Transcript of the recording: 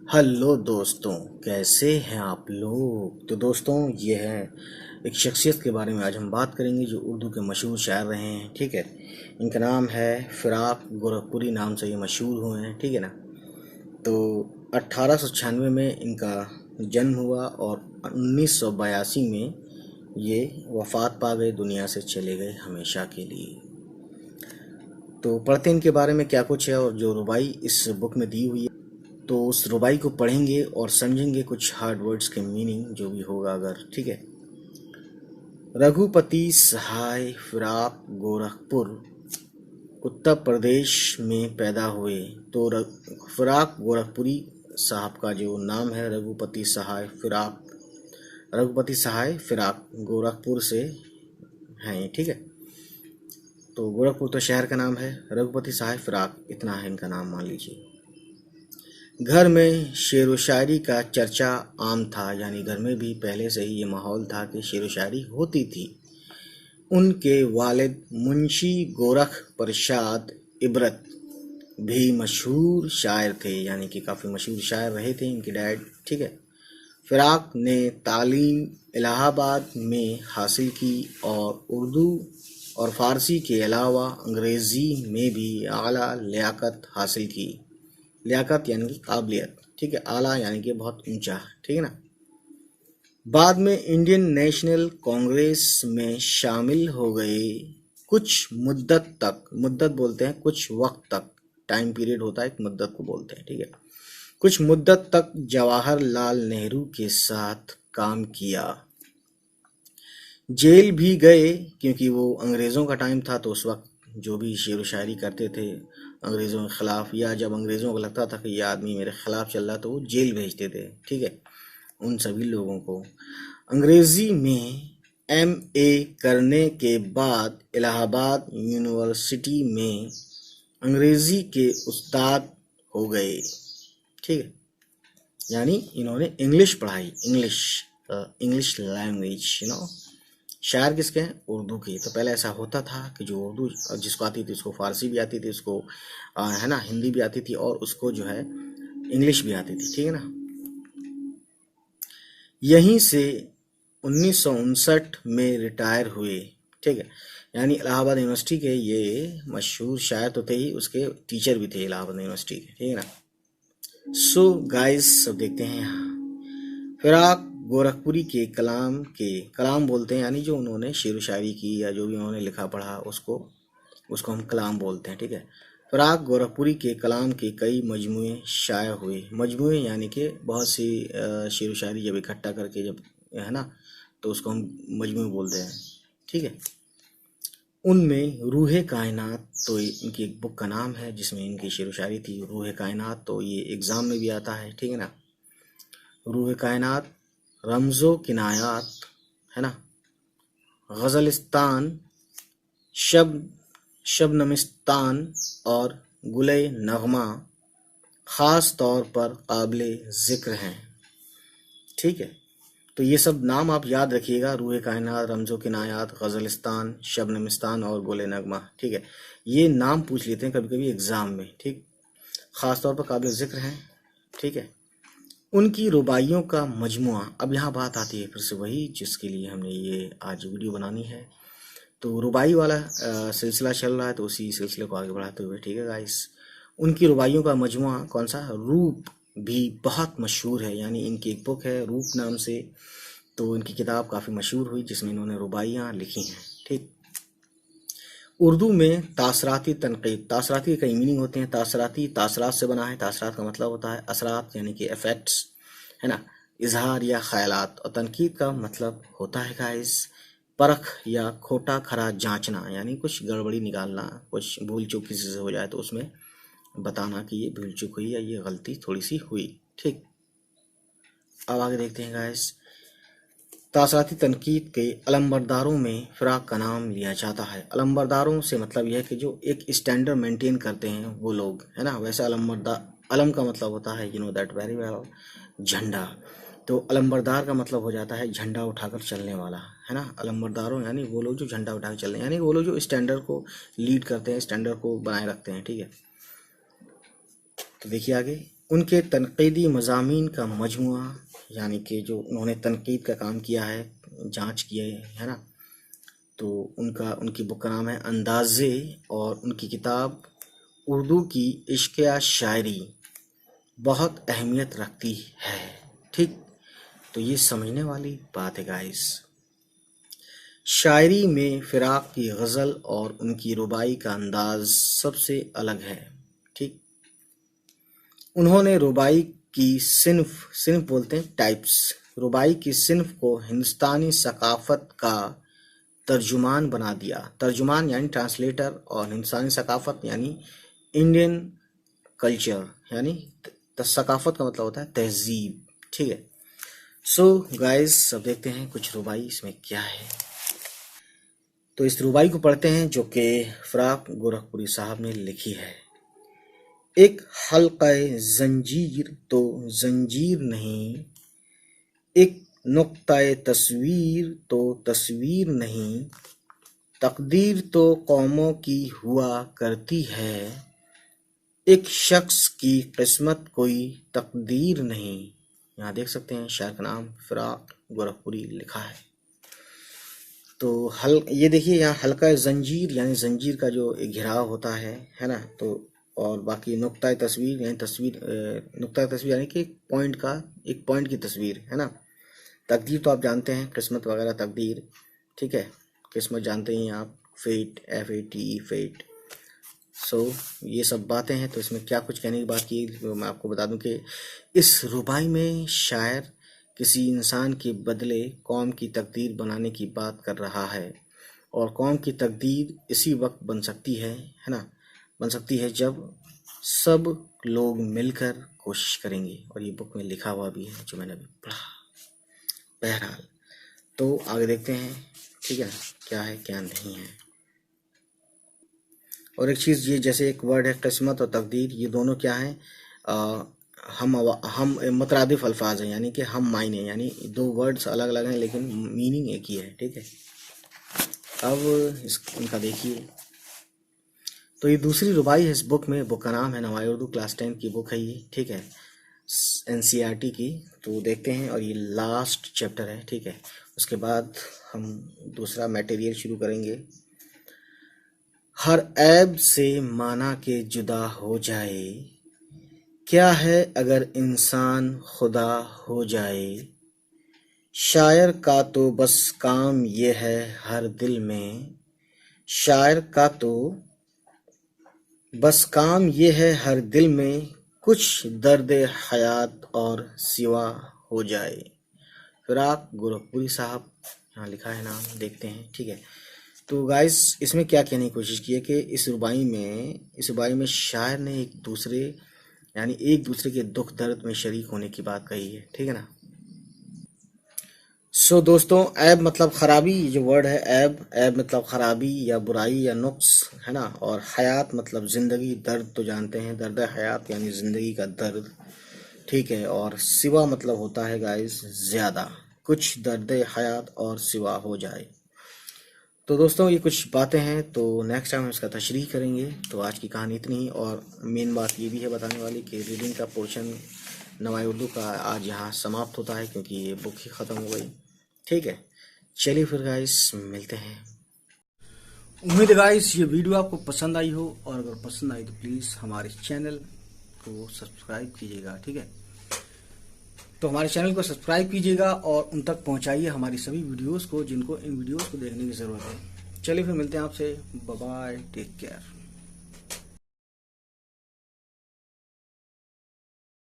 Hello दोस्तों, कैसे हैं आप लोग। तो दोस्तों, ये है एक शख्सियत के बारे में आज हम बात करेंगे जो उर्दू के मशहूर शायर रहे हैं। ठीक है, इनका नाम है फ़िराक गोरखपुरी। नाम से ये मशहूर हुए हैं। ठीक है ना। तो 1896 में इनका जन्म हुआ और 1982 में ये वफ़ात पा गए, दुनिया से चले गए हमेशा के लिए। तो पढ़ते हैं इनके बारे में क्या कुछ है और जो रुबाई इस बुक में दी हुई है, तो उस रुबाई को पढ़ेंगे और समझेंगे कुछ हार्ड वर्ड्स के मीनिंग जो भी होगा अगर। ठीक है। रघुपति सहाय फ़िराक गोरखपुर उत्तर प्रदेश में पैदा हुए। तो फ़िराक गोरखपुरी साहब का जो नाम है रघुपति सहाय फ़िराक, रघुपति सहाय फ़िराक गोरखपुर से हैं। ठीक है। तो गोरखपुर तो शहर का नाम है, रघुपति सहाय फ़िराक इतना है इनका नाम, मान लीजिए। घर में शेर व शायरी का चर्चा आम था, यानी घर में भी पहले से ही ये माहौल था कि शेर व शायरी होती थी। उनके वालिद मुंशी गोरख प्रसाद इबरत भी मशहूर शायर थे, यानी कि काफ़ी मशहूर शायर रहे थे इनके डैड। ठीक है। फ़िराक ने तालीम इलाहाबाद में हासिल की और उर्दू और फ़ारसी के अलावा अंग्रेज़ी में भी आला लियाकत हासिल की। लियाकत यानी कि काबिलियत। ठीक है। आला यानी कि बहुत ऊंचा। ठीक है ना। बाद में इंडियन नेशनल कांग्रेस में शामिल हो गए। कुछ मुद्दत तक, मुद्दत बोलते हैं कुछ वक्त तक, टाइम पीरियड होता है, एक मुद्दत को बोलते हैं। ठीक है। कुछ मुद्दत तक जवाहरलाल नेहरू के साथ काम किया। जेल भी गए क्योंकि वो अंग्रेज़ों का टाइम था, तो उस वक्त जो भी शेर व शायरी करते थे अंग्रेज़ों के ख़िलाफ़, या जब अंग्रेज़ों को लगता था कि ये आदमी मेरे ख़िलाफ़ चल रहा है, तो वो जेल भेजते थे। ठीक है। उन सभी लोगों को अंग्रेज़ी में एमए करने के बाद इलाहाबाद यूनिवर्सिटी में अंग्रेज़ी के उस्ताद हो गए। ठीक है। यानी इन्होंने इंग्लिश पढ़ाई, इंग्लिश लैंग्वेज शायर किसके हैं? उर्दू के। तो पहले ऐसा होता था कि जो उर्दू जिसको आती थी उसको फ़ारसी भी आती थी, उसको है ना हिंदी भी आती थी, और उसको जो है इंग्लिश भी आती थी। ठीक है ना। यहीं से 1959 में रिटायर हुए। ठीक है। यानी इलाहाबाद यूनिवर्सिटी के ये मशहूर शायर तो थे ही, उसके टीचर भी थे इलाहाबाद यूनिवर्सिटी के। ठीक है ना। सो गाइस, सब देखते हैं यहाँ फ़िराक गोरखपुरी के कलाम बोलते हैं, यानी जो उन्होंने शेर व शायरी की या जो भी उन्होंने लिखा पढ़ा उसको उसको हम कलाम बोलते हैं। ठीक है। फ़िराक गोरखपुरी के कलाम के कई मजमूए शाया हुए। मजमूए यानी कि बहुत सी शेर व शायरी जब इकट्ठा करके जब, है ना, तो उसको हम मजमूए बोलते हैं। ठीक है। उनमें रूहे कायनात, तो इनकी एक बुक का नाम है जिसमें इनकी शेर व शायरी थी, रूहे कायनात। तो ये एग्ज़ाम में भी आता है। ठीक है ना। रूहे कायनात, रमज़ो किनायात, है ना, गज़लिस्तान, शब शबनमिस्तान और गुले नगमा ख़ास तौर पर काबिले ज़िक्र हैं। ठीक है। तो ये सब नाम आप याद रखिएगा, रूहे कायनात, रमज़ो किनायात, गज़लिस्तान, शबनमिस्तान और गुले नगमा। ठीक है। ये नाम पूछ लेते हैं कभी कभी एग्ज़ाम में। ठीक। ख़ास तौर पर काबिले ज़िक्र हैं। ठीक है। उनकी रुबाइयों का मजमुआ। अब यहाँ बात आती है फिर से वही जिसके लिए हमने ये आज वीडियो बनानी है। तो रुबाई वाला सिलसिला चल रहा है, तो उसी सिलसिले को आगे बढ़ाते हुए, ठीक है गाइस, उनकी रुबाइयों का मजमुआ कौन सा? रूप भी बहुत मशहूर है, यानी इनकी एक बुक है रूप नाम से। तो इनकी किताब काफ़ी मशहूर हुई जिसमें इन्होंने रुबाइयाँ लिखी हैं। ठीक। उर्दू में तासराती तनक़ीद, तासराती के कई मीनिंग होते हैं। तासराती तासरात से बना है। तासरात का मतलब होता है असरात, यानी कि इफ़ेक्ट्स, है ना, इजहार या ख्यालात। और तनकीद का मतलब होता है गाइस परख या खोटा खरा जांचना, यानी कुछ गड़बड़ी निकालना, कुछ भूल चूक किसी से हो जाए तो उसमें बताना कि ये भूल चूक हुई या ये गलती थोड़ी सी हुई। ठीक। अब आगे देखते हैं गाइस, तासराती तनकीद के अलमबरदारों में फ़िराक का नाम लिया जाता है। अलमबरदारों से मतलब यह है कि जो एक स्टैंडर्ड मेंटेन करते हैं वो लोग, है ना। वैसे अलम का मतलब होता है, you know that very well, झंडा। तो अलमबरदार का मतलब हो जाता है झंडा उठाकर चलने वाला, है ना। अलमबरदारों यानी वो लोग जो झंडा उठाकर चल रहे हैं, यानी वो लोग जो स्टैंडर्ड को लीड करते हैं, स्टैंडर्ड को बनाए रखते हैं। ठीक है। तो देखिए आगे, उनके तनक़ीदी मज़ामीन का मजमुआ, यानी कि जो उन्होंने तनक़ीद का काम किया है, जांच किए है ना, तो उनकी बुक का नाम है अंदाज़े, और उनकी किताब उर्दू की इश्क या शायरी बहुत अहमियत रखती है। ठीक, तो ये समझने वाली बात है गाइस। शायरी में फ़िराक की गज़ल और उनकी रुबाई का अंदाज़ सबसे अलग है। ठीक, उन्होंने रुबाई की सिन्फ बोलते हैं टाइप्स, रुबाई की सिन्फ को हिंदुस्तानी सकाफ़त का तर्जुमान बना दिया। तर्जुमान यानी ट्रांसलेटर, और हिंदुस्तानी सकाफ़त यानी इंडियन कल्चर, यानी सकाफ़त का मतलब होता है तहजीब। ठीक है, सो गाइस अब देखते हैं कुछ रुबाई इसमें क्या है। तो इस रुबाई को पढ़ते हैं जो कि फ़राक गोरखपुरी साहब ने लिखी है। एक हल्क़े ज़ंजीर तो ज़ंजीर नहीं, एक नुक्ताए तस्वीर तो तस्वीर नहीं, तकदीर तो कौमों की हुआ करती है, एक शख्स की किस्मत कोई तकदीर नहीं। यहाँ देख सकते हैं शायर का नाम फ़राक गोरखपुरी लिखा है। तो ये देखिए यहाँ हल्का जंजीर यानी जंजीर का जो घिराव होता है ना, तो और बाकी नुक्ता तस्वीर यानी नुक्ता तस्वीर यानी कि एक पॉइंट की तस्वीर है ना। तकदीर तो आप जानते हैं, किस्मत वगैरह तकदीर, ठीक है, किस्मत जानते ही आप, फेट, FATE फेट। सो ये सब बातें हैं। तो इसमें क्या कुछ कहने की बात की, तो मैं आपको बता दूं कि इस रुबाई में शायर किसी इंसान के बदले कौम की तकदीर बनाने की बात कर रहा है, और कौम की तकदीर इसी वक्त बन सकती है ना, बन सकती है जब सब लोग मिलकर कोशिश करेंगे। और ये बुक में लिखा हुआ भी है जो मैंने अभी पढ़ा। बहरहाल तो आगे देखते हैं, ठीक है ना, क्या है क्या नहीं है। और एक चीज़, ये जैसे एक वर्ड है किस्मत और तकदीर, ये दोनों क्या हैं, हम मुतरादिफ अल्फाज हैं, यानी कि हम मायने, यानी दो वर्ड्स अलग अलग हैं लेकिन मीनिंग एक ही है। ठीक है, अब इनका देखिए। तो ये दूसरी रुबाई है इस बुक में। बुक का नाम है नवाई उर्दू, क्लास 10 की बुक है ये, ठीक है, NCERT की। तो देखते हैं, और ये लास्ट चैप्टर है, ठीक है। उसके बाद हम दूसरा मटेरियल शुरू करेंगे। हर ऐब से माना के जुदा हो जाए, क्या है अगर इंसान खुदा हो जाए, शायर का तो बस काम ये है हर दिल में, शायर का तो बस काम ये है हर दिल में, कुछ दर्द हयात और सिवा हो जाए। फ़राक गोरखपुरी साहब, यहाँ लिखा है नाम, देखते हैं, ठीक है। तो गाइस इसमें क्या कहने की कोशिश की है कि इस रुबाई में शायर ने एक दूसरे के दुख दर्द में शरीक होने की बात कही है, ठीक है ना। सो दोस्तों, ऐब मतलब खराबी, ये जो वर्ड है ऐब मतलब खराबी या बुराई या नुक्स, है ना। और हयात मतलब ज़िंदगी, दर्द तो जानते हैं, दर्द हयात यानी ज़िंदगी का दर्द, ठीक है। और सिवा मतलब होता है गाइस ज़्यादा, कुछ दर्द हयात और सिवा हो जाए। तो दोस्तों ये कुछ बातें हैं, तो नेक्स्ट टाइम हम इसका तशरीह करेंगे। तो आज की कहानी इतनी ही। और मेन बात ये भी है बताने वाली कि रीडिंग का पोर्शन नवाई उर्दू का आज यहाँ समाप्त होता है, क्योंकि ये बुक ही ख़त्म हो गई, ठीक है। चलिए फिर गाइस मिलते हैं। उम्मीद है गाइस ये वीडियो आपको पसंद आई हो, और अगर पसंद आई तो प्लीज़ हमारे चैनल को सब्सक्राइब कीजिएगा, ठीक है। तो हमारे चैनल को सब्सक्राइब कीजिएगा और उन तक पहुंचाइए हमारी सभी वीडियोस को जिनको इन वीडियोस को देखने की ज़रूरत है। चलिए फिर मिलते हैं आपसे, बाय बाय, टेक केयर।